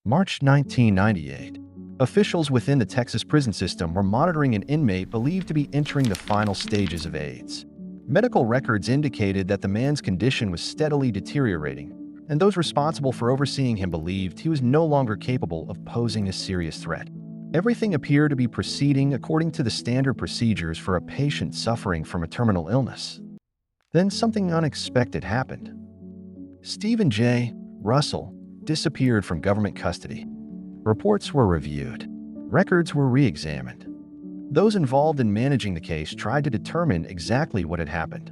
March 1998. Officials within the Texas prison system were monitoring an inmate believed to be entering the final stages of AIDS. Medical records indicated that the man's condition was steadily deteriorating, and those responsible for overseeing him believed he was no longer capable of posing a serious threat. Everything appeared to be proceeding according to the standard procedures for a patient suffering from a terminal illness. Then something unexpected happened. Stephen J. Russell disappeared from government custody. Reports were reviewed. Records were re-examined. Those involved in managing the case tried to determine exactly what had happened.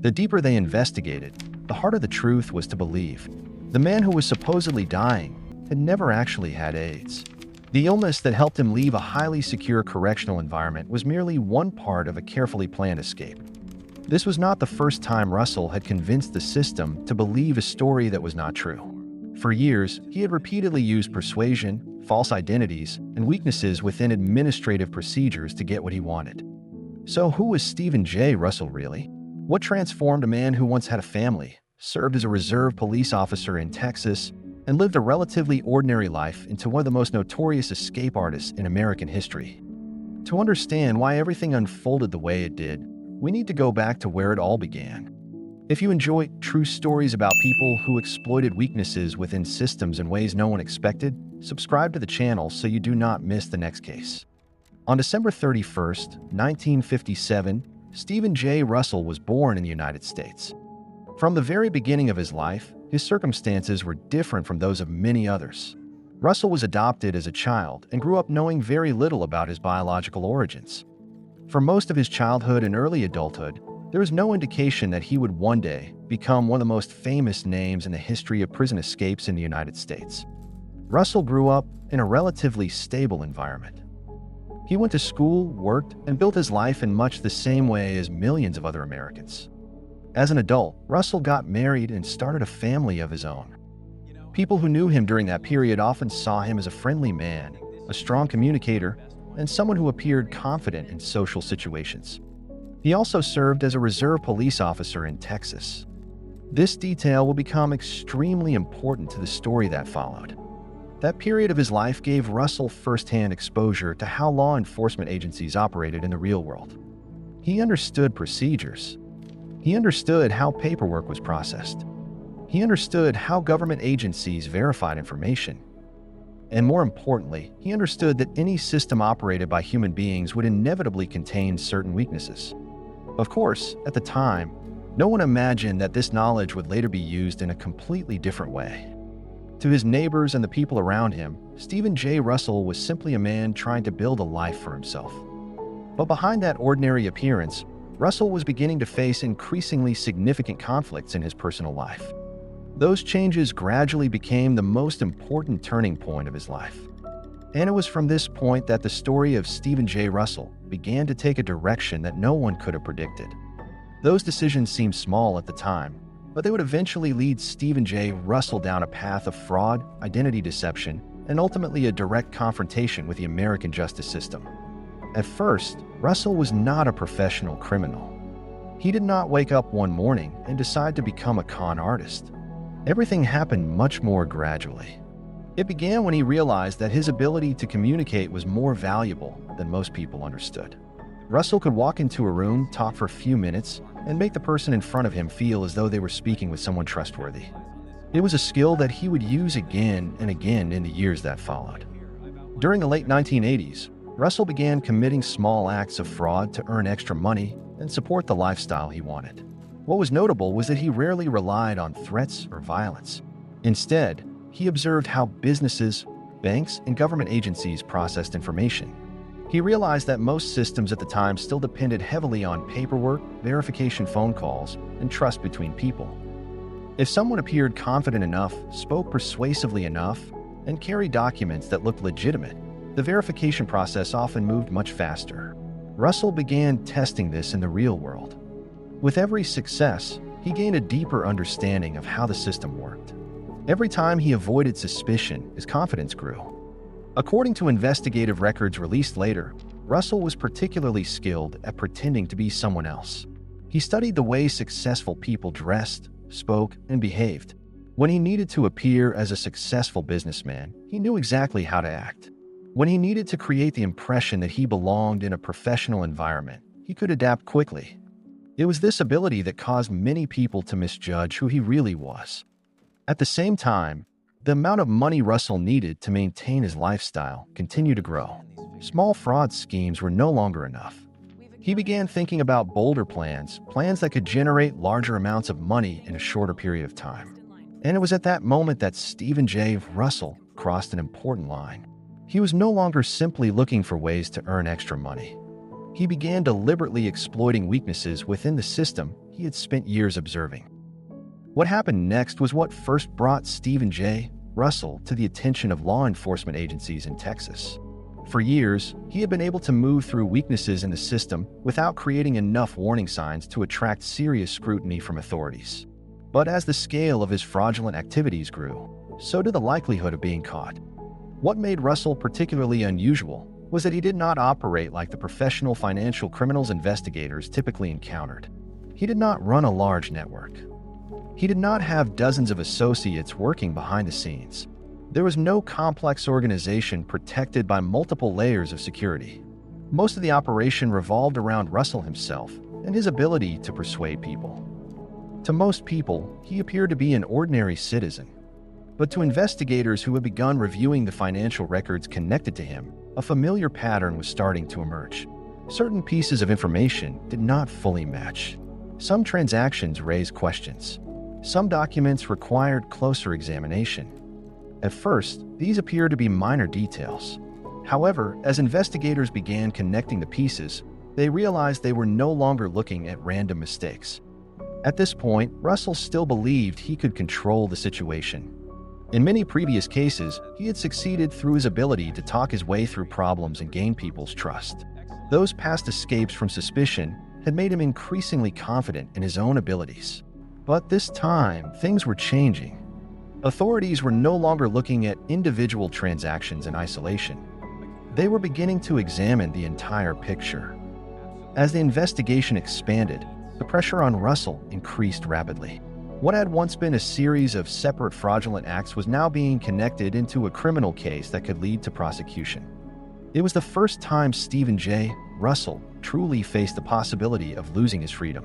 The deeper they investigated, the harder the truth was to believe. The man who was supposedly dying had never actually had AIDS. The illness that helped him leave a highly secure correctional environment was merely one part of a carefully planned escape. This was not the first time Russell had convinced the system to believe a story that was not true. For years, he had repeatedly used persuasion, false identities, and weaknesses within administrative procedures to get what he wanted. So who was Stephen J. Russell really? What transformed a man who once had a family, served as a reserve police officer in Texas, and lived a relatively ordinary life into one of the most notorious escape artists in American history? To understand why everything unfolded the way it did, we need to go back to where it all began. If you enjoy true stories about people who exploited weaknesses within systems in ways no one expected, subscribe to the channel so you do not miss the next case. On December 31st, 1957, Stephen J. Russell was born in the United States. From the very beginning of his life, his circumstances were different from those of many others. Russell was adopted as a child and grew up knowing very little about his biological origins. For most of his childhood and early adulthood, there was no indication that he would one day become one of the most famous names in the history of prison escapes in the United States. Russell grew up in a relatively stable environment. He went to school, worked, and built his life in much the same way as millions of other Americans. As an adult, Russell got married and started a family of his own. People who knew him during that period often saw him as a friendly man, a strong communicator, and someone who appeared confident in social situations. He also served as a reserve police officer in Texas. This detail will become extremely important to the story that followed. That period of his life gave Russell firsthand exposure to how law enforcement agencies operated in the real world. He understood procedures. He understood how paperwork was processed. He understood how government agencies verified information. And more importantly, he understood that any system operated by human beings would inevitably contain certain weaknesses. Of course, at the time, no one imagined that this knowledge would later be used in a completely different way. To his neighbors and the people around him, Stephen J. Russell was simply a man trying to build a life for himself. But behind that ordinary appearance, Russell was beginning to face increasingly significant conflicts in his personal life. Those changes gradually became the most important turning point of his life. And it was from this point that the story of Stephen J. Russell began to take a direction that no one could have predicted. Those decisions seemed small at the time, but they would eventually lead Stephen J. Russell down a path of fraud, identity deception, and ultimately a direct confrontation with the American justice system. At first, Russell was not a professional criminal. He did not wake up one morning and decide to become a con artist. Everything happened much more gradually. It began when he realized that his ability to communicate was more valuable than most people understood. Russell could walk into a room, talk for a few minutes, and make the person in front of him feel as though they were speaking with someone trustworthy. It was a skill that he would use again and again in the years that followed. During the late 1980s, Russell began committing small acts of fraud to earn extra money and support the lifestyle he wanted. What was notable was that he rarely relied on threats or violence. Instead, he observed how businesses, banks, and government agencies processed information. He realized that most systems at the time still depended heavily on paperwork, verification phone calls, and trust between people. If someone appeared confident enough, spoke persuasively enough, and carried documents that looked legitimate, the verification process often moved much faster. Russell began testing this in the real world. With every success, he gained a deeper understanding of how the system worked. Every time he avoided suspicion, his confidence grew. According to investigative records released later, Russell was particularly skilled at pretending to be someone else. He studied the way successful people dressed, spoke, and behaved. When he needed to appear as a successful businessman, he knew exactly how to act. When he needed to create the impression that he belonged in a professional environment, he could adapt quickly. It was this ability that caused many people to misjudge who he really was. At the same time, the amount of money Russell needed to maintain his lifestyle continued to grow. Small fraud schemes were no longer enough. He began thinking about bolder plans that could generate larger amounts of money in a shorter period of time. And it was at that moment that Stephen J. Russell crossed an important line. He was no longer simply looking for ways to earn extra money. He began deliberately exploiting weaknesses within the system he had spent years observing. What happened next was what first brought Stephen J. Russell to the attention of law enforcement agencies in Texas. For years, he had been able to move through weaknesses in the system without creating enough warning signs to attract serious scrutiny from authorities. But as the scale of his fraudulent activities grew, so did the likelihood of being caught. What made Russell particularly unusual was that he did not operate like the professional financial criminals investigators typically encountered. He did not run a large network. He did not have dozens of associates working behind the scenes. There was no complex organization protected by multiple layers of security. Most of the operation revolved around Russell himself and his ability to persuade people. To most people, he appeared to be an ordinary citizen. But to investigators who had begun reviewing the financial records connected to him, a familiar pattern was starting to emerge. Certain pieces of information did not fully match. Some transactions raised questions. Some documents required closer examination. At first, these appeared to be minor details. However, as investigators began connecting the pieces, they realized they were no longer looking at random mistakes. At this point, Russell still believed he could control the situation. In many previous cases, he had succeeded through his ability to talk his way through problems and gain people's trust. Those past escapes from suspicion had made him increasingly confident in his own abilities. But this time, things were changing. Authorities were no longer looking at individual transactions in isolation. They were beginning to examine the entire picture. As the investigation expanded, the pressure on Russell increased rapidly. What had once been a series of separate fraudulent acts was now being connected into a criminal case that could lead to prosecution. It was the first time Stephen J. Russell truly faced the possibility of losing his freedom.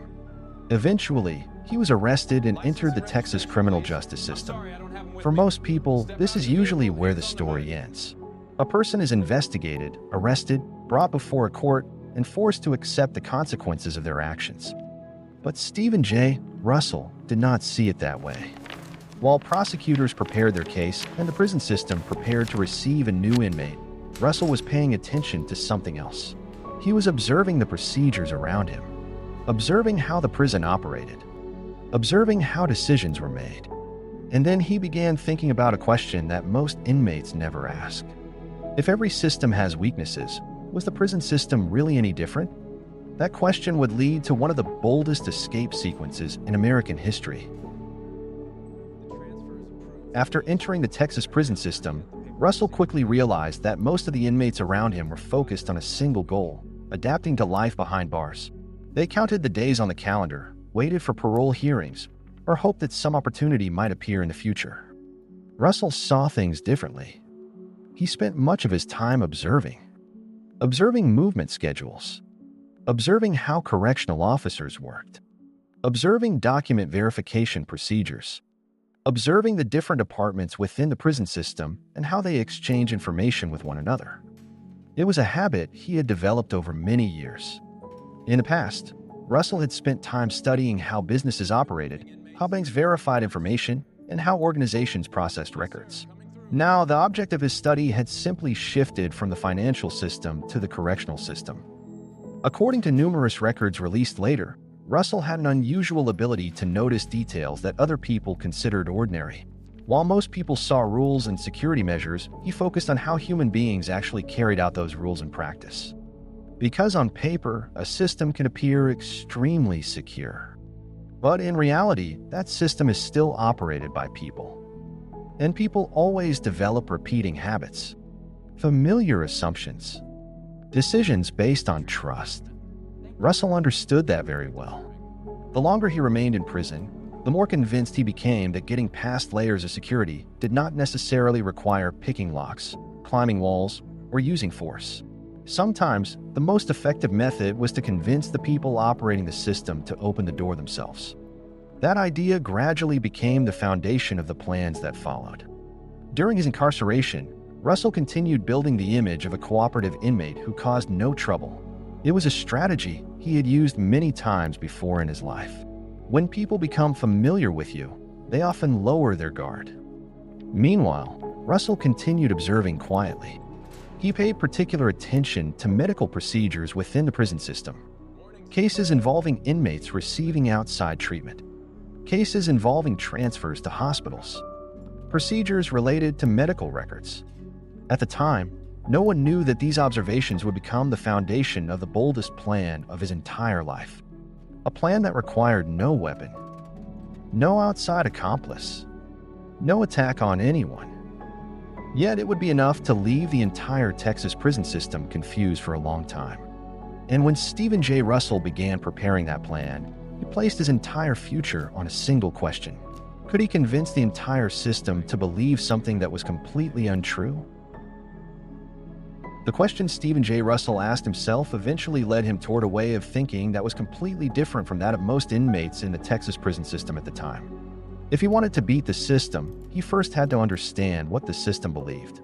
Eventually, he was arrested and entered the Texas criminal justice system. For most people, this is usually where the story ends. A person is investigated, arrested, brought before a court, and forced to accept the consequences of their actions. But Stephen J. Russell did not see it that way. While prosecutors prepared their case and the prison system prepared to receive a new inmate, Russell was paying attention to something else. He was observing the procedures around him, observing how the prison operated, observing how decisions were made. And then he began thinking about a question that most inmates never ask. If every system has weaknesses, was the prison system really any different? That question would lead to one of the boldest escape sequences in American history. After entering the Texas prison system, Russell quickly realized that most of the inmates around him were focused on a single goal: adapting to life behind bars. They counted the days on the calendar, waited for parole hearings, or hoped that some opportunity might appear in the future. Russell saw things differently. He spent much of his time observing movement schedules, observing how correctional officers worked, observing document verification procedures, observing the different departments within the prison system and how they exchange information with one another. It was a habit he had developed over many years. In the past, Russell had spent time studying how businesses operated, how banks verified information, and how organizations processed records. Now, the object of his study had simply shifted from the financial system to the correctional system. According to numerous records released later, Russell had an unusual ability to notice details that other people considered ordinary. While most people saw rules and security measures, he focused on how human beings actually carried out those rules in practice. Because on paper, a system can appear extremely secure. But in reality, that system is still operated by people. And people always develop repeating habits, familiar assumptions, decisions based on trust. Russell understood that very well. The longer he remained in prison, the more convinced he became that getting past layers of security did not necessarily require picking locks, climbing walls, or using force. Sometimes, the most effective method was to convince the people operating the system to open the door themselves. That idea gradually became the foundation of the plans that followed. During his incarceration, Russell continued building the image of a cooperative inmate who caused no trouble. It was a strategy he had used many times before in his life. When people become familiar with you, they often lower their guard. Meanwhile, Russell continued observing quietly. He paid particular attention to medical procedures within the prison system. Cases involving inmates receiving outside treatment. Cases involving transfers to hospitals. Procedures related to medical records. At the time, no one knew that these observations would become the foundation of the boldest plan of his entire life. A plan that required no weapon, no outside accomplice, no attack on anyone. Yet it would be enough to leave the entire Texas prison system confused for a long time. And when Stephen J. Russell began preparing that plan, he placed his entire future on a single question. Could he convince the entire system to believe something that was completely untrue? The question Stephen J. Russell asked himself eventually led him toward a way of thinking that was completely different from that of most inmates in the Texas prison system at the time. If he wanted to beat the system, he first had to understand what the system believed.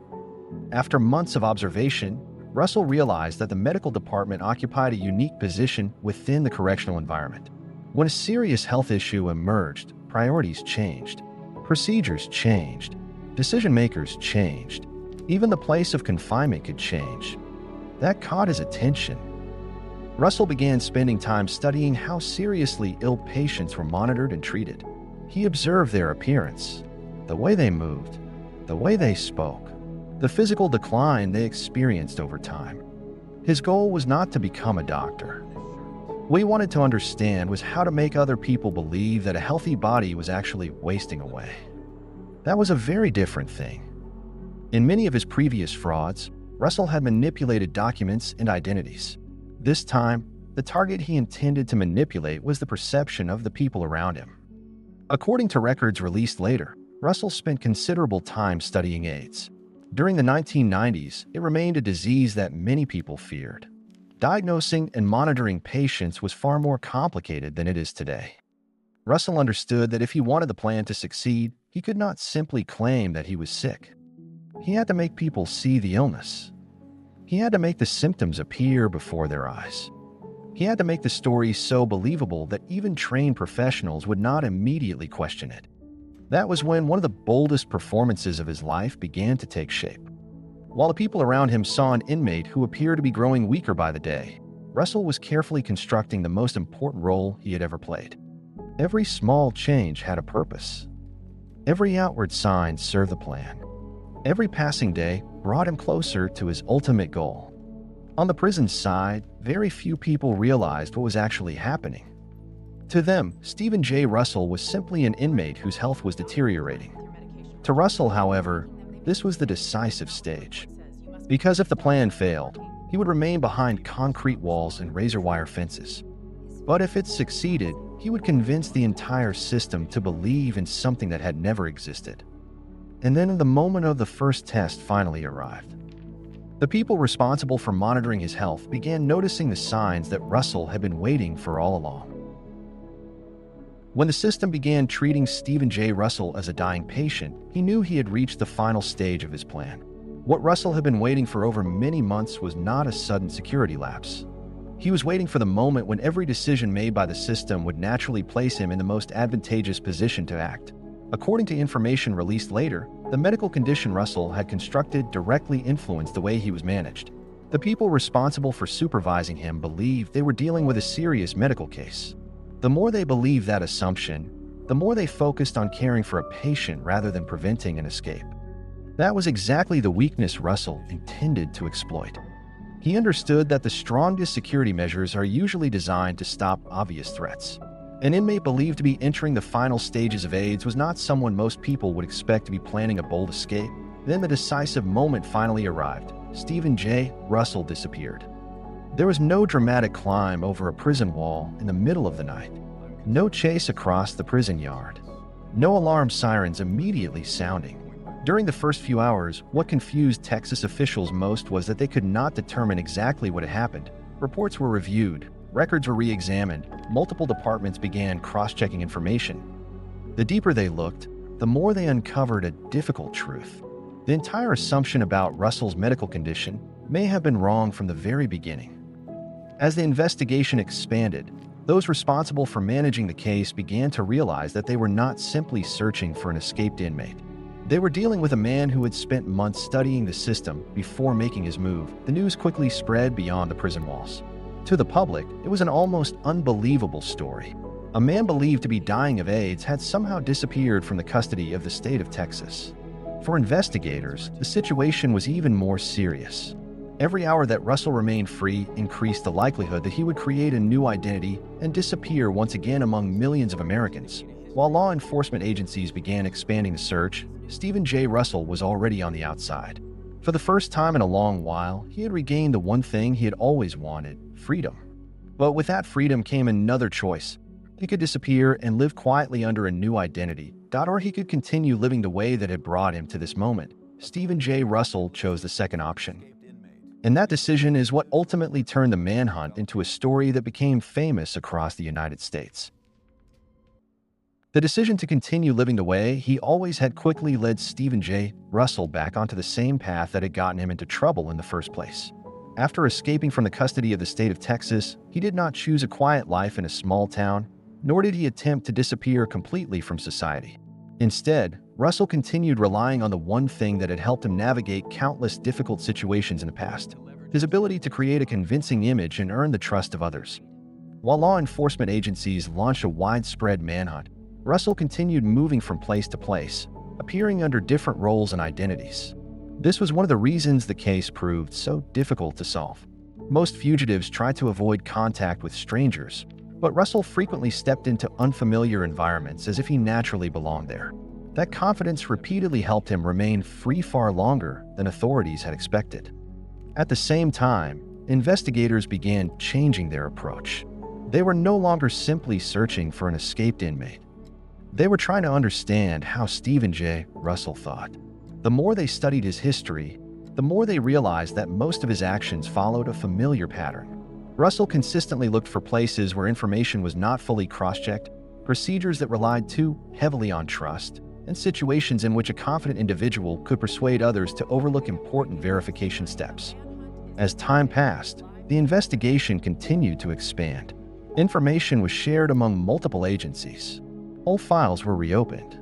After months of observation, Russell realized that the medical department occupied a unique position within the correctional environment. When a serious health issue emerged, priorities changed, procedures changed, decision-makers changed. Even the place of confinement could change. That caught his attention. Russell began spending time studying how seriously ill patients were monitored and treated. He observed their appearance, the way they moved, the way they spoke, the physical decline they experienced over time. His goal was not to become a doctor. What he wanted to understand was how to make other people believe that a healthy body was actually wasting away. That was a very different thing. In many of his previous frauds, Russell had manipulated documents and identities. This time, the target he intended to manipulate was the perception of the people around him. According to records released later, Russell spent considerable time studying AIDS. During the 1990s, it remained a disease that many people feared. Diagnosing and monitoring patients was far more complicated than it is today. Russell understood that if he wanted the plan to succeed, he could not simply claim that he was sick. He had to make people see the illness. He had to make the symptoms appear before their eyes. He had to make the story so believable that even trained professionals would not immediately question it. That was when one of the boldest performances of his life began to take shape. While the people around him saw an inmate who appeared to be growing weaker by the day, Russell was carefully constructing the most important role he had ever played. Every small change had a purpose. Every outward sign served the plan. Every passing day brought him closer to his ultimate goal. On the prison side, very few people realized what was actually happening. To them, Stephen J. Russell was simply an inmate whose health was deteriorating. To Russell, however, this was the decisive stage. Because if the plan failed, he would remain behind concrete walls and razor wire fences. But if it succeeded, he would convince the entire system to believe in something that had never existed. And then the moment of the first test finally arrived. The people responsible for monitoring his health began noticing the signs that Russell had been waiting for all along. When the system began treating Stephen J. Russell as a dying patient, he knew he had reached the final stage of his plan. What Russell had been waiting for over many months was not a sudden security lapse. He was waiting for the moment when every decision made by the system would naturally place him in the most advantageous position to act. According to information released later, the medical condition Russell had constructed directly influenced the way he was managed. The people responsible for supervising him believed they were dealing with a serious medical case. The more they believed that assumption, the more they focused on caring for a patient rather than preventing an escape. That was exactly the weakness Russell intended to exploit. He understood that the strongest security measures are usually designed to stop obvious threats. An inmate believed to be entering the final stages of AIDS was not someone most people would expect to be planning a bold escape. Then the decisive moment finally arrived. Stephen J. Russell disappeared. There was no dramatic climb over a prison wall in the middle of the night. No chase across the prison yard. No alarm sirens immediately sounding. During the first few hours, what confused Texas officials most was that they could not determine exactly what had happened. Reports were reviewed, records were re-examined, multiple departments began cross-checking information. The deeper they looked, the more they uncovered a difficult truth. The entire assumption about Russell's medical condition may have been wrong from the very beginning. As the investigation expanded, those responsible for managing the case began to realize that they were not simply searching for an escaped inmate. They were dealing with a man who had spent months studying the system before making his move. The news quickly spread beyond the prison walls. To the public, it was an almost unbelievable story. A man believed to be dying of AIDS had somehow disappeared from the custody of the state of Texas. For investigators, the situation was even more serious. Every hour that Russell remained free increased the likelihood that he would create a new identity and disappear once again among millions of Americans. While law enforcement agencies began expanding the search, Stephen J. Russell was already on the outside. For the first time in a long while, he had regained the one thing he had always wanted: freedom. But with that freedom came another choice. He could disappear and live quietly under a new identity, or he could continue living the way that had brought him to this moment. Stephen J. Russell chose the second option. And that decision is what ultimately turned the manhunt into a story that became famous across the United States. The decision to continue living the way he always had quickly led Stephen J. Russell back onto the same path that had gotten him into trouble in the first place. After escaping from the custody of the state of Texas, he did not choose a quiet life in a small town, nor did he attempt to disappear completely from society. Instead, Russell continued relying on the one thing that had helped him navigate countless difficult situations in the past: his ability to create a convincing image and earn the trust of others. While law enforcement agencies launched a widespread manhunt, Russell continued moving from place to place, appearing under different roles and identities. This was one of the reasons the case proved so difficult to solve. Most fugitives tried to avoid contact with strangers, but Russell frequently stepped into unfamiliar environments as if he naturally belonged there. That confidence repeatedly helped him remain free far longer than authorities had expected. At the same time, investigators began changing their approach. They were no longer simply searching for an escaped inmate. They were trying to understand how Stephen J. Russell thought. The more they studied his history, the more they realized that most of his actions followed a familiar pattern. Russell consistently looked for places where information was not fully cross-checked, procedures that relied too heavily on trust, and situations in which a confident individual could persuade others to overlook important verification steps. As time passed, the investigation continued to expand. Information was shared among multiple agencies. Old files were reopened.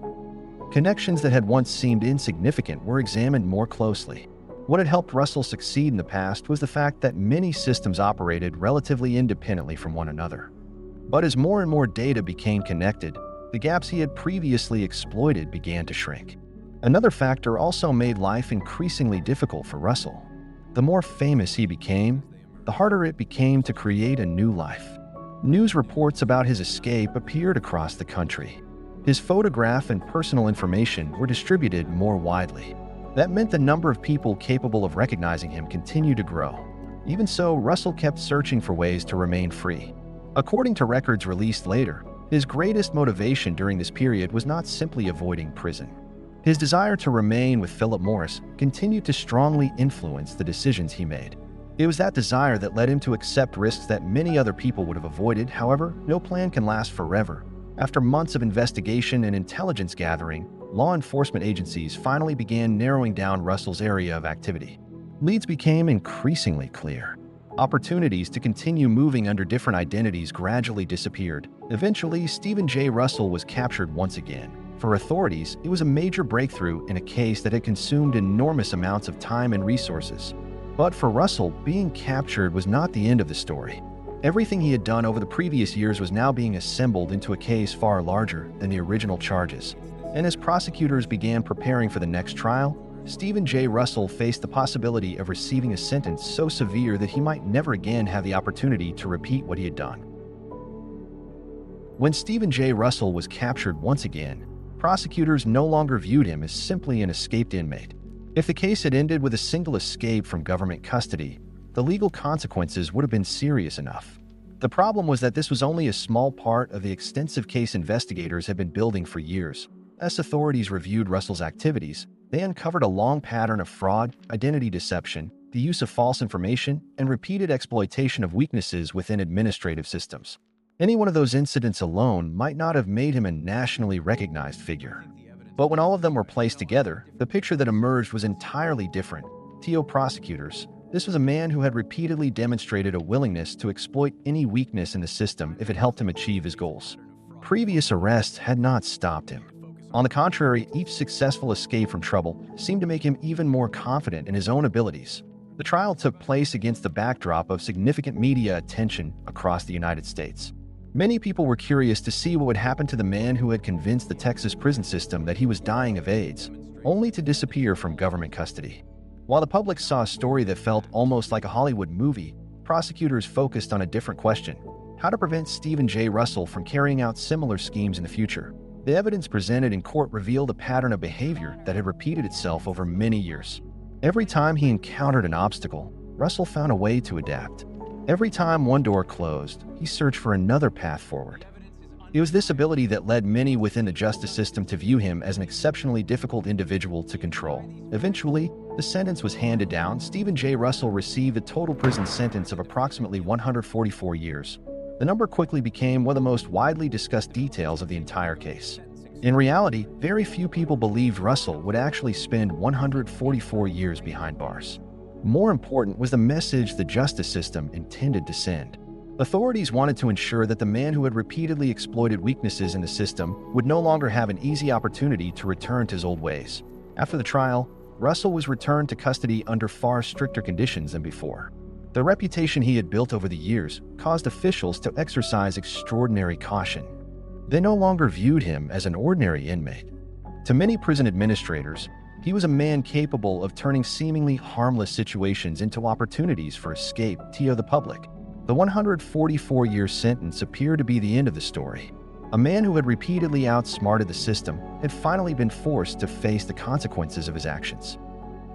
Connections that had once seemed insignificant were examined more closely. What had helped Russell succeed in the past was the fact that many systems operated relatively independently from one another. But as more and more data became connected, the gaps he had previously exploited began to shrink. Another factor also made life increasingly difficult for Russell. The more famous he became, the harder it became to create a new life. News reports about his escape appeared across the country. His photograph and personal information were distributed more widely. That meant the number of people capable of recognizing him continued to grow. Even so, Russell kept searching for ways to remain free. According to records released later, his greatest motivation during this period was not simply avoiding prison. His desire to remain with Philip Morris continued to strongly influence the decisions he made. It was that desire that led him to accept risks that many other people would have avoided. However, no plan can last forever. After months of investigation and intelligence gathering, law enforcement agencies finally began narrowing down Russell's area of activity. Leads became increasingly clear. Opportunities to continue moving under different identities gradually disappeared. Eventually, Stephen J. Russell was captured once again. For authorities, it was a major breakthrough in a case that had consumed enormous amounts of time and resources. But for Russell, being captured was not the end of the story. Everything he had done over the previous years was now being assembled into a case far larger than the original charges. And as prosecutors began preparing for the next trial, Stephen J. Russell faced the possibility of receiving a sentence so severe that he might never again have the opportunity to repeat what he had done. When Stephen J. Russell was captured once again, prosecutors no longer viewed him as simply an escaped inmate. If the case had ended with a single escape from government custody, the legal consequences would have been serious enough. The problem was that this was only a small part of the extensive case investigators had been building for years. As authorities reviewed Russell's activities, they uncovered a long pattern of fraud, identity deception, the use of false information, and repeated exploitation of weaknesses within administrative systems. Any one of those incidents alone might not have made him a nationally recognized figure. But when all of them were placed together, the picture that emerged was entirely different. To prosecutors, this was a man who had repeatedly demonstrated a willingness to exploit any weakness in the system if it helped him achieve his goals. Previous arrests had not stopped him. On the contrary, each successful escape from trouble seemed to make him even more confident in his own abilities. The trial took place against the backdrop of significant media attention across the United States. Many people were curious to see what would happen to the man who had convinced the Texas prison system that he was dying of AIDS, only to disappear from government custody. While the public saw a story that felt almost like a Hollywood movie, prosecutors focused on a different question: how to prevent Stephen J. Russell from carrying out similar schemes in the future. The evidence presented in court revealed a pattern of behavior that had repeated itself over many years. Every time he encountered an obstacle, Russell found a way to adapt. Every time one door closed, he searched for another path forward. It was this ability that led many within the justice system to view him as an exceptionally difficult individual to control. Eventually, the sentence was handed down. Stephen J. Russell received a total prison sentence of approximately 144 years. The number quickly became one of the most widely discussed details of the entire case. In reality, very few people believed Russell would actually spend 144 years behind bars. More important was the message the justice system intended to send. Authorities wanted to ensure that the man who had repeatedly exploited weaknesses in the system would no longer have an easy opportunity to return to his old ways. After the trial, Russell was returned to custody under far stricter conditions than before. The reputation he had built over the years caused officials to exercise extraordinary caution. They no longer viewed him as an ordinary inmate. To many prison administrators, he was a man capable of turning seemingly harmless situations into opportunities for escape to the public. The 144-year sentence appeared to be the end of the story. A man who had repeatedly outsmarted the system had finally been forced to face the consequences of his actions.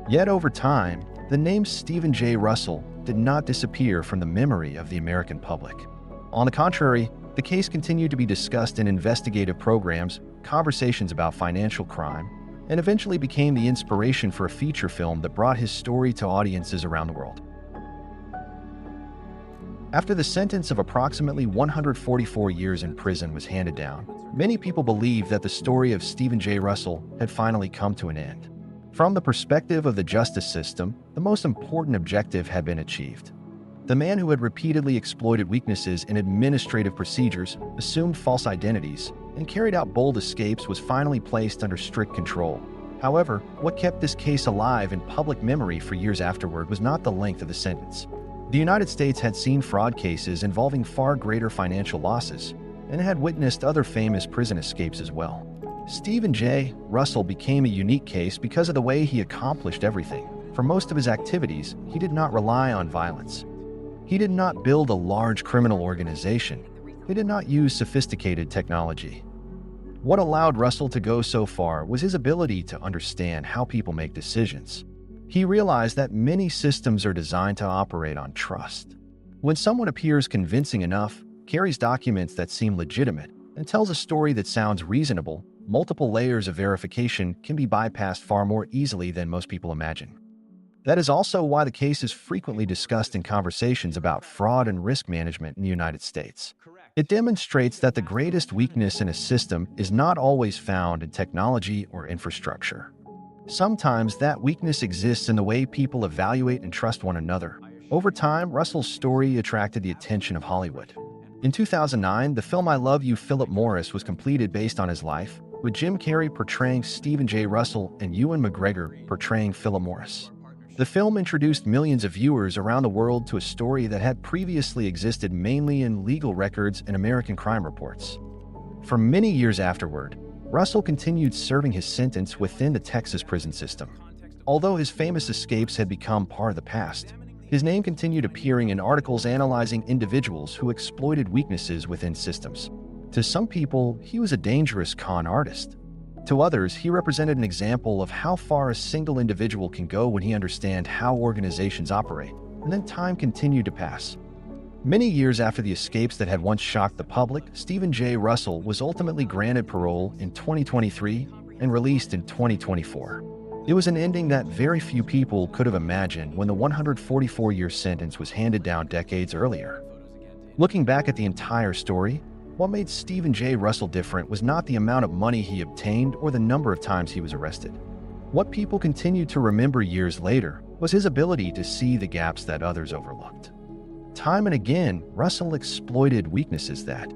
Yet over time, the name Stephen J. Russell did not disappear from the memory of the American public. On the contrary, the case continued to be discussed in investigative programs, conversations about financial crime, and eventually became the inspiration for a feature film that brought his story to audiences around the world. After the sentence of approximately 144 years in prison was handed down, many people believed that the story of Stephen J. Russell had finally come to an end. From the perspective of the justice system, the most important objective had been achieved. The man who had repeatedly exploited weaknesses in administrative procedures, assumed false identities, and carried out bold escapes was finally placed under strict control. However, what kept this case alive in public memory for years afterward was not the length of the sentence. The United States had seen fraud cases involving far greater financial losses and had witnessed other famous prison escapes as well. Stephen J. Russell became a unique case because of the way he accomplished everything. For most of his activities, he did not rely on violence. He did not build a large criminal organization. He did not use sophisticated technology. What allowed Russell to go so far was his ability to understand how people make decisions. He realized that many systems are designed to operate on trust. When someone appears convincing enough, carries documents that seem legitimate, and tells a story that sounds reasonable, multiple layers of verification can be bypassed far more easily than most people imagine. That is also why the case is frequently discussed in conversations about fraud and risk management in the United States. It demonstrates that the greatest weakness in a system is not always found in technology or infrastructure. Sometimes that weakness exists in the way people evaluate and trust one another. Over time, Russell's story attracted the attention of Hollywood. In 2009, the film I Love You, Philip Morris was completed based on his life, with Jim Carrey portraying Stephen J. Russell and Ewan McGregor portraying Philip Morris. The film introduced millions of viewers around the world to a story that had previously existed mainly in legal records and American crime reports. For many years afterward, Russell continued serving his sentence within the Texas prison system. Although his famous escapes had become part of the past, his name continued appearing in articles analyzing individuals who exploited weaknesses within systems. To some people, he was a dangerous con artist. To others, he represented an example of how far a single individual can go when he understands how organizations operate, and then time continued to pass. Many years after the escapes that had once shocked the public, Stephen J. Russell was ultimately granted parole in 2023 and released in 2024. It was an ending that very few people could have imagined when the 144-year sentence was handed down decades earlier. Looking back at the entire story, what made Stephen J. Russell different was not the amount of money he obtained or the number of times he was arrested. What people continued to remember years later was his ability to see the gaps that others overlooked. Time and again, Russell exploited weaknesses that,